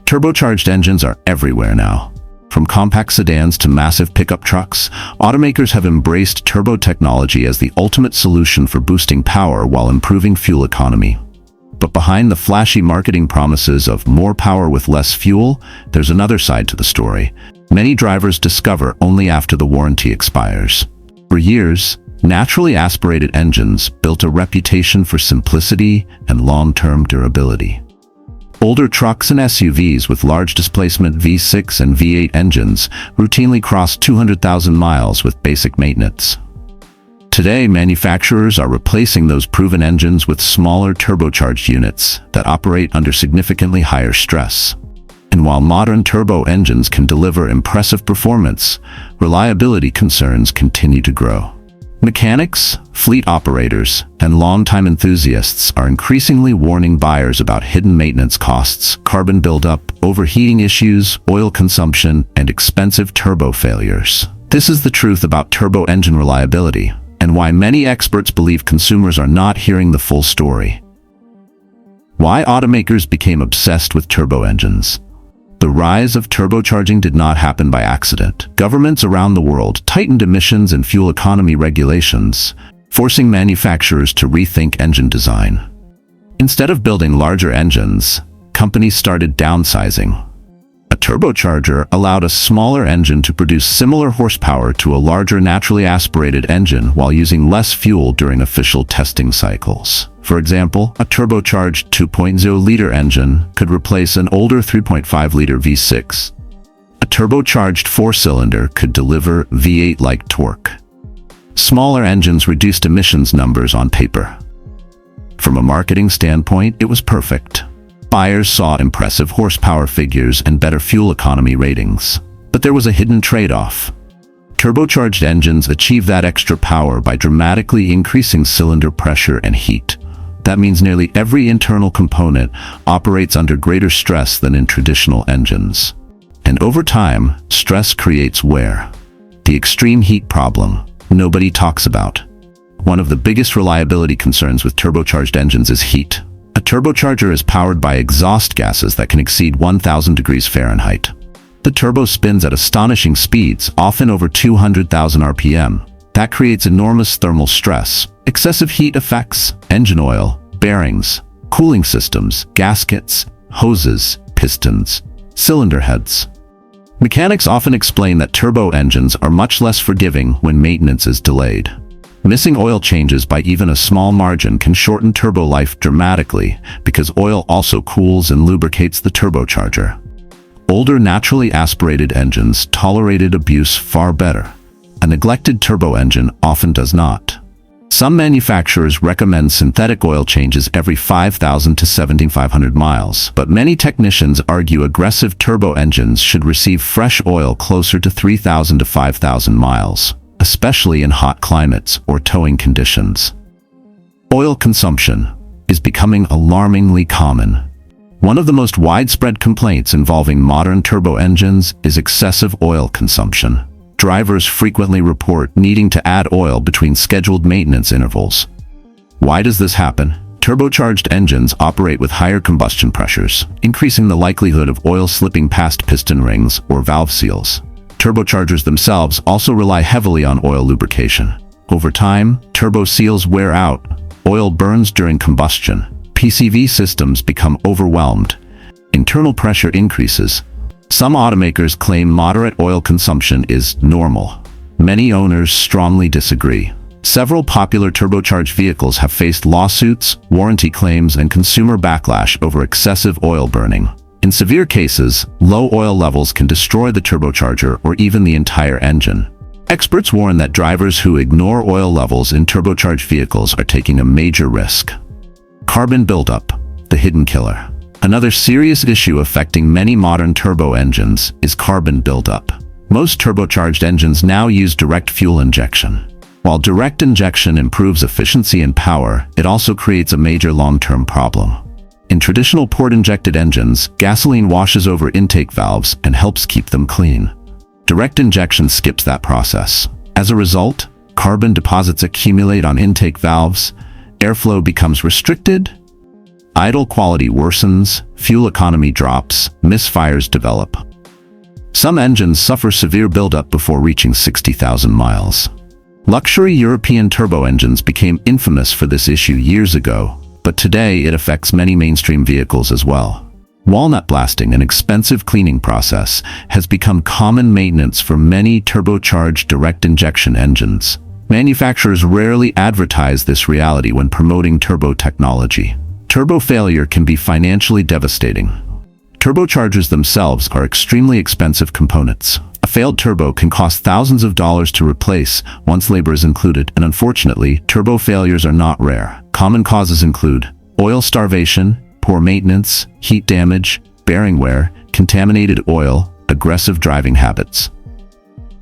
Turbocharged engines are everywhere now. From compact sedans to massive pickup trucks, automakers have embraced turbo technology as the ultimate solution for boosting power while improving fuel economy. But behind the flashy marketing promises of more power with less fuel, there's another side to the story. Many drivers discover only after the warranty expires. For years, naturally aspirated engines built a reputation for simplicity and long-term durability. Older trucks and SUVs with large displacement V6 and V8 engines routinely cross 200,000 miles with basic maintenance. Today, manufacturers are replacing those proven engines with smaller turbocharged units that operate under significantly higher stress. And while modern turbo engines can deliver impressive performance, reliability concerns continue to grow. Mechanics, fleet operators, and longtime enthusiasts are increasingly warning buyers about hidden maintenance costs, carbon buildup, overheating issues, oil consumption, and expensive turbo failures. This is the truth about turbo engine reliability, and why many experts believe consumers are not hearing the full story. Why automakers became obsessed with turbo engines. The rise of turbocharging did not happen by accident. Governments around the world tightened emissions and fuel economy regulations, forcing manufacturers to rethink engine design. Instead of building larger engines, companies started downsizing. A turbocharger allowed a smaller engine to produce similar horsepower to a larger naturally aspirated engine while using less fuel during official testing cycles. For example, a turbocharged 2.0-liter engine could replace an older 3.5-liter V6. A turbocharged 4-cylinder could deliver V8-like torque. Smaller engines reduced emissions numbers on paper. From a marketing standpoint, it was perfect. Buyers saw impressive horsepower figures and better fuel economy ratings. But there was a hidden trade-off. Turbocharged engines achieve that extra power by dramatically increasing cylinder pressure and heat. That means nearly every internal component operates under greater stress than in traditional engines. And over time, stress creates wear. The extreme heat problem nobody talks about. One of the biggest reliability concerns with turbocharged engines is heat. A turbocharger is powered by exhaust gases that can exceed 1,000 degrees Fahrenheit. The turbo spins at astonishing speeds, often over 200,000 RPM. That creates enormous thermal stress. Excessive heat affects engine oil, bearings, cooling systems, gaskets, hoses, pistons, cylinder heads. Mechanics often explain that turbo engines are much less forgiving when maintenance is delayed. Missing oil changes by even a small margin can shorten turbo life dramatically because oil also cools and lubricates the turbocharger. Older naturally aspirated engines tolerated abuse far better. A neglected turbo engine often does not. Some manufacturers recommend synthetic oil changes every 5,000 to 7,500 miles, but many technicians argue aggressive turbo engines should receive fresh oil closer to 3,000 to 5,000 miles, especially in hot climates or towing conditions. Oil consumption is becoming alarmingly common. One of the most widespread complaints involving modern turbo engines is excessive oil consumption. Drivers frequently report needing to add oil between scheduled maintenance intervals. Why does this happen? Turbocharged engines operate with higher combustion pressures, increasing the likelihood of oil slipping past piston rings or valve seals. Turbochargers themselves also rely heavily on oil lubrication. Over time, turbo seals wear out, oil burns during combustion, PCV systems become overwhelmed, internal pressure increases. Some automakers claim moderate oil consumption is normal. Many owners strongly disagree. Several popular turbocharged vehicles have faced lawsuits, warranty claims, and consumer backlash over excessive oil burning. In severe cases, low oil levels can destroy the turbocharger or even the entire engine. Experts warn that drivers who ignore oil levels in turbocharged vehicles are taking a major risk. Carbon buildup, the hidden killer. Another serious issue affecting many modern turbo engines is carbon buildup. Most turbocharged engines now use direct fuel injection. While direct injection improves efficiency and power, it also creates a major long-term problem. In traditional port-injected engines, gasoline washes over intake valves and helps keep them clean. Direct injection skips that process. As a result, carbon deposits accumulate on intake valves, airflow becomes restricted, Idle quality worsens, fuel economy drops, misfires develop. Some engines suffer severe buildup before reaching 60,000 miles. Luxury European turbo engines became infamous for this issue years ago, but today it affects many mainstream vehicles as well. Walnut blasting, an expensive cleaning process, has become common maintenance for many turbocharged direct injection engines. Manufacturers rarely advertise this reality when promoting turbo technology. Turbo failure can be financially devastating. Turbochargers themselves are extremely expensive components. A failed turbo can cost thousands of dollars to replace once labor is included, and unfortunately, turbo failures are not rare. Common causes include oil starvation, poor maintenance, heat damage, bearing wear, contaminated oil, aggressive driving habits.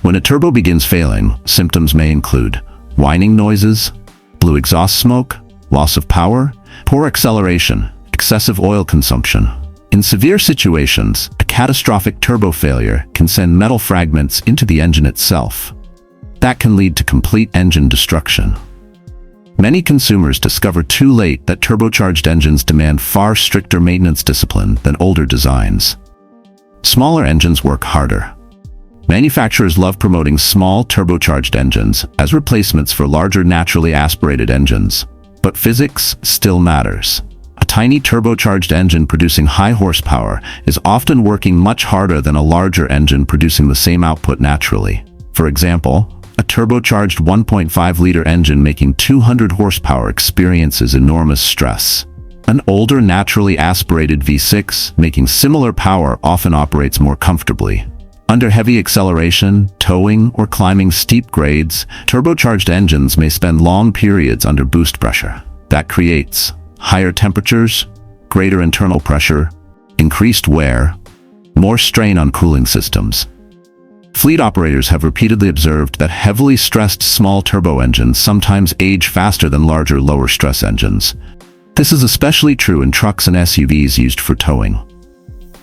When a turbo begins failing, symptoms may include whining noises, blue exhaust smoke, loss of power, poor acceleration, excessive oil consumption. In severe situations, a catastrophic turbo failure can send metal fragments into the engine itself. That can lead to complete engine destruction. Many consumers discover too late that turbocharged engines demand far stricter maintenance discipline than older designs. Smaller engines work harder. Manufacturers love promoting small turbocharged engines as replacements for larger naturally aspirated engines. But physics still matters. A tiny turbocharged engine producing high horsepower is often working much harder than a larger engine producing the same output naturally. For example, a turbocharged 1.5-liter engine making 200 horsepower experiences enormous stress. An older naturally aspirated V6 making similar power often operates more comfortably. Under heavy acceleration, towing, or climbing steep grades, turbocharged engines may spend long periods under boost pressure. That creates higher temperatures, greater internal pressure, increased wear, more strain on cooling systems. Fleet operators have repeatedly observed that heavily stressed small turbo engines sometimes age faster than larger lower-stress engines. This is especially true in trucks and SUVs used for towing.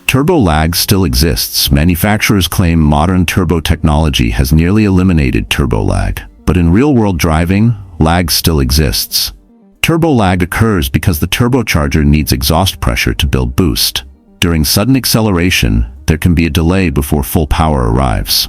Turbo lag still exists. Manufacturers claim modern turbo technology has nearly eliminated turbo lag. But in real-world driving, lag still exists. Turbo lag occurs because the turbocharger needs exhaust pressure to build boost. During sudden acceleration, there can be a delay before full power arrives.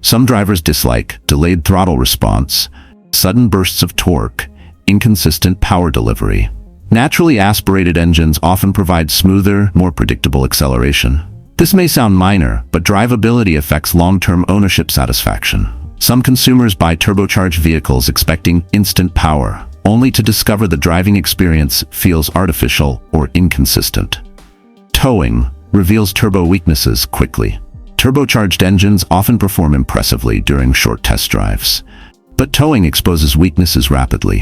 Some drivers dislike delayed throttle response, sudden bursts of torque, inconsistent power delivery. Naturally aspirated engines often provide smoother, more predictable acceleration. This may sound minor, but drivability affects long-term ownership satisfaction. Some consumers buy turbocharged vehicles expecting instant power, only to discover the driving experience feels artificial or inconsistent. Towing reveals turbo weaknesses quickly. Turbocharged engines often perform impressively during short test drives, but towing exposes weaknesses rapidly.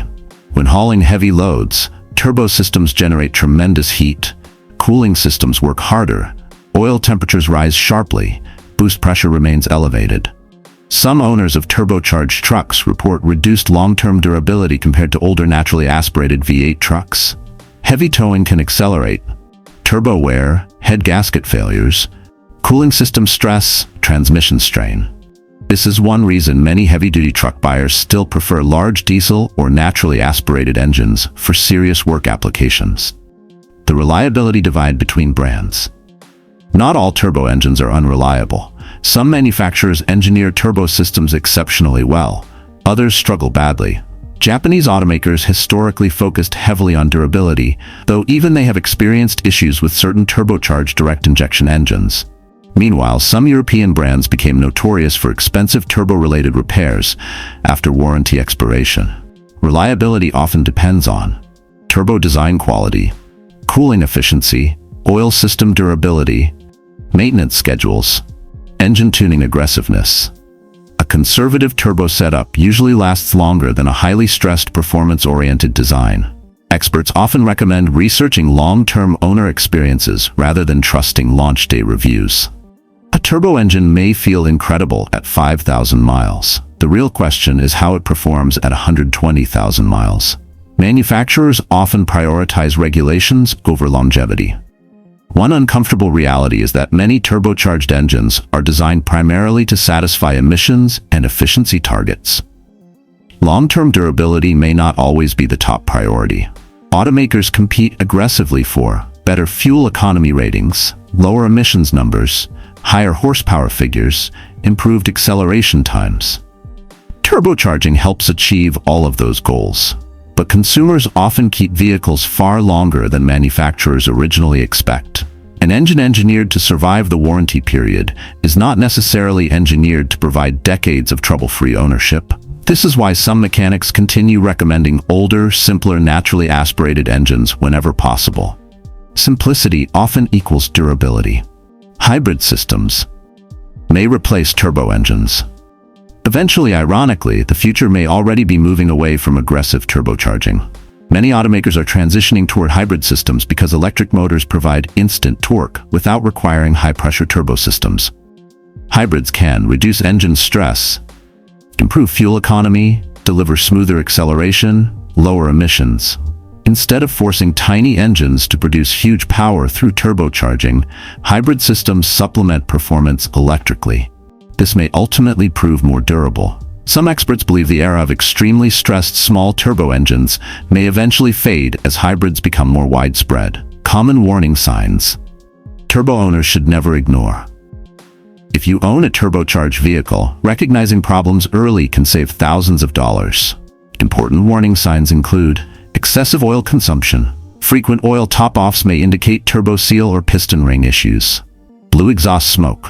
When hauling heavy loads, turbo systems generate tremendous heat, cooling systems work harder, oil temperatures rise sharply, boost pressure remains elevated. Some owners of turbocharged trucks report reduced long-term durability compared to older naturally aspirated V8 trucks. Heavy towing can accelerate turbo wear, head gasket failures, cooling system stress, transmission strain. This is one reason many heavy-duty truck buyers still prefer large diesel or naturally aspirated engines for serious work applications. The reliability divide between brands. Not all turbo engines are unreliable. Some manufacturers engineer turbo systems exceptionally well. Others struggle badly. Japanese automakers historically focused heavily on durability, though even they have experienced issues with certain turbocharged direct injection engines. Meanwhile, some European brands became notorious for expensive turbo-related repairs after warranty expiration. Reliability often depends on turbo design quality, cooling efficiency, oil system durability, maintenance schedules, engine tuning aggressiveness. A conservative turbo setup usually lasts longer than a highly stressed performance-oriented design. Experts often recommend researching long-term owner experiences rather than trusting launch day reviews. A turbo engine may feel incredible at 5,000 miles. The real question is how it performs at 120,000 miles. Manufacturers often prioritize regulations over longevity. One uncomfortable reality is that many turbocharged engines are designed primarily to satisfy emissions and efficiency targets. Long-term durability may not always be the top priority. Automakers compete aggressively for better fuel economy ratings, lower emissions numbers, higher horsepower figures, improved acceleration times. Turbocharging helps achieve all of those goals. But consumers often keep vehicles far longer than manufacturers originally expect. An engine engineered to survive the warranty period is not necessarily engineered to provide decades of trouble-free ownership. This is why some mechanics continue recommending older, simpler, naturally aspirated engines whenever possible. Simplicity often equals durability. Hybrid systems may replace turbo engines. Eventually, ironically, the future may already be moving away from aggressive turbocharging. Many automakers are transitioning toward hybrid systems because electric motors provide instant torque without requiring high-pressure turbo systems. Hybrids can reduce engine stress, improve fuel economy, deliver smoother acceleration, lower emissions. Instead of forcing tiny engines to produce huge power through turbocharging, hybrid systems supplement performance electrically. This may ultimately prove more durable. Some experts believe the era of extremely stressed small turbo engines may eventually fade as hybrids become more widespread. Common warning signs turbo owners should never ignore. If you own a turbocharged vehicle, recognizing problems early can save thousands of dollars. Important warning signs include excessive oil consumption. Frequent oil top-offs may indicate turbo seal or piston ring issues. Blue exhaust smoke.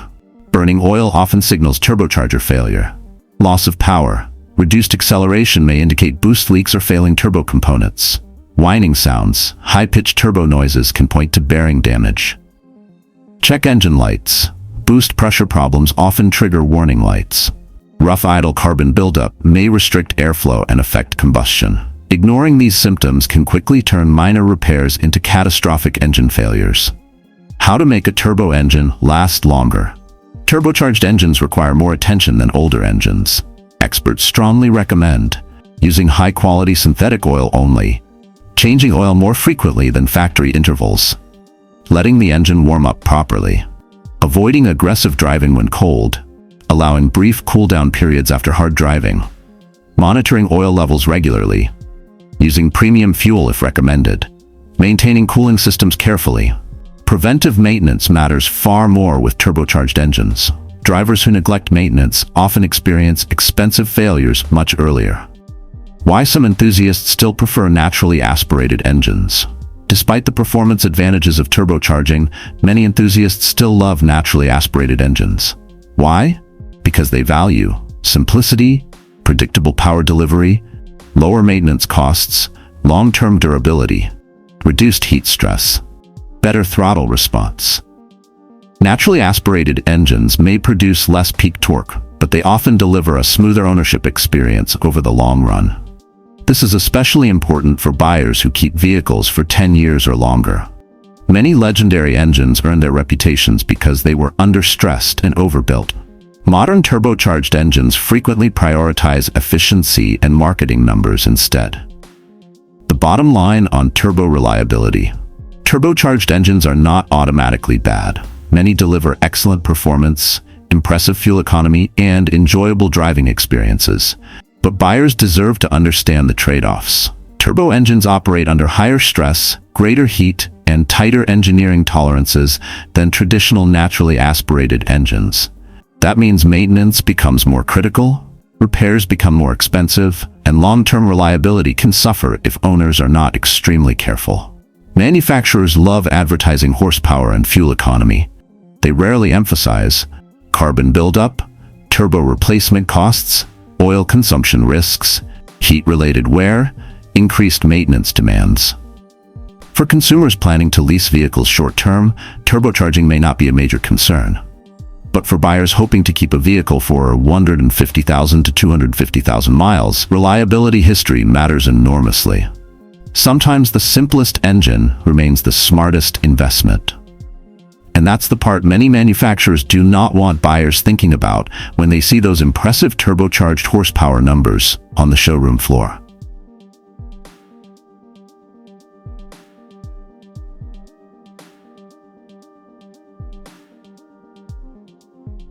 Burning oil often signals turbocharger failure. Loss of power. Reduced acceleration may indicate boost leaks or failing turbo components. Whining sounds. High-pitched turbo noises can point to bearing damage. Check engine lights. Boost pressure problems often trigger warning lights. Rough idle carbon buildup may restrict airflow and affect combustion. Ignoring these symptoms can quickly turn minor repairs into catastrophic engine failures. How to make a turbo engine last longer. Turbocharged engines require more attention than older engines. Experts strongly recommend using high-quality synthetic oil only, changing oil more frequently than factory intervals, letting the engine warm up properly, avoiding aggressive driving when cold, allowing brief cool-down periods after hard driving, monitoring oil levels regularly, using premium fuel if recommended, maintaining cooling systems carefully. Preventive maintenance matters far more with turbocharged engines. Drivers who neglect maintenance often experience expensive failures much earlier. Why some enthusiasts still prefer naturally aspirated engines. Despite the performance advantages of turbocharging, many enthusiasts still love naturally aspirated engines. Why? Because they value simplicity, predictable power delivery, lower maintenance costs, long-term durability, reduced heat stress, better throttle response. Naturally aspirated engines may produce less peak torque, but they often deliver a smoother ownership experience over the long run. This is especially important for buyers who keep vehicles for 10 years or longer. Many legendary engines earn their reputations because they were understressed and overbuilt. Modern turbocharged engines frequently prioritize efficiency and marketing numbers instead. The bottom line on turbo reliability. Turbocharged engines are not automatically bad. Many deliver excellent performance, impressive fuel economy, and enjoyable driving experiences. But buyers deserve to understand the trade-offs. Turbo engines operate under higher stress, greater heat, and tighter engineering tolerances than traditional naturally aspirated engines. That means maintenance becomes more critical, repairs become more expensive, and long-term reliability can suffer if owners are not extremely careful. Manufacturers love advertising horsepower and fuel economy. They rarely emphasize carbon buildup, turbo replacement costs, oil consumption risks, heat-related wear, increased maintenance demands. For consumers planning to lease vehicles short-term, turbocharging may not be a major concern. But for buyers hoping to keep a vehicle for 150,000 to 250,000 miles, reliability history matters enormously. Sometimes the simplest engine remains the smartest investment. And that's the part many manufacturers do not want buyers thinking about when they see those impressive turbocharged horsepower numbers on the showroom floor.